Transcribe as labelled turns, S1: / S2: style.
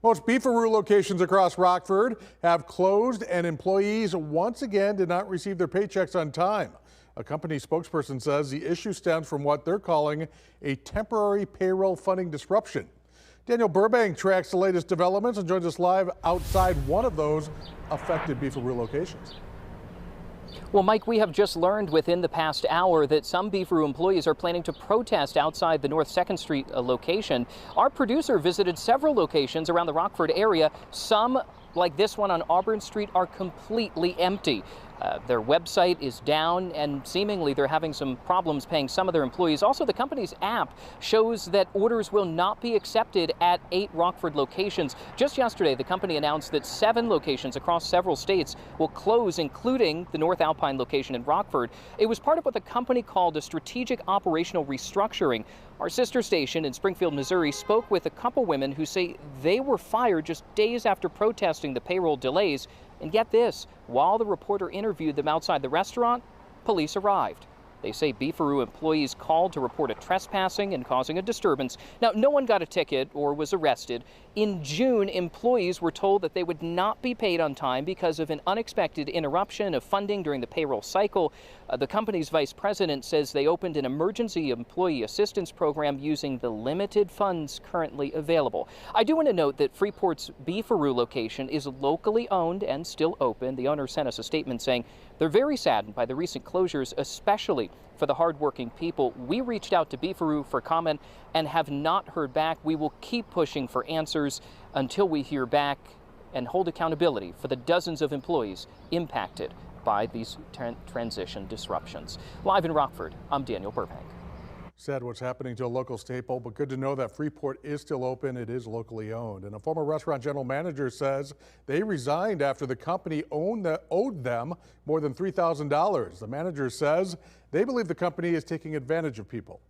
S1: Most Beef-a-Roo locations across Rockford have closed, and employees once again did not receive their paychecks on time. A company spokesperson says the issue stems from what they're calling a temporary payroll funding disruption. Daniel Burbank tracks the latest developments and joins us live outside one of those affected Beef-a-Roo locations.
S2: Well, Mike, we have just learned within the past hour that some Beef-a-Roo employees are planning to protest outside the North 2nd Street location. Our producer visited several locations around the Rockford area. Some, like this one on Auburn Street, are completely empty. Their website is down, and seemingly they're having some problems paying some of their employees. Also, the company's app shows that orders will not be accepted at 8 Rockford locations. Just yesterday, the company announced that 7 locations across several states will close, including the North Alpine location in Rockford. It was part of what the company called a strategic operational restructuring. Our sister station in Springfield, Missouri, spoke with a couple women who say they were fired just days after protesting the payroll delays. And get this, while the reporter interviewed them outside the restaurant, police arrived. They say Beef-a-Roo employees called to report a trespassing and causing a disturbance. Now, no one got a ticket or was arrested. In June, employees were told that they would not be paid on time because of an unexpected interruption of funding during the payroll cycle. The company's vice president says they opened an emergency employee assistance program using the limited funds currently available. I do want to note that Freeport's Beef-a-Roo location is locally owned and still open. The owner sent us a statement saying they're very saddened by the recent closures, especially for the hardworking people. We reached out to Beef-a-Roo for comment and have not heard back. We will keep pushing for answers until we hear back and hold accountability for the dozens of employees impacted by these transition disruptions. Live in Rockford, I'm Daniel Burbank.
S1: Sad what's happening to a local staple, but good to know that Freeport is still open. It is locally owned. And a former restaurant general manager says they resigned after the company owed them more than $3,000. The manager says they believe the company is taking advantage of people.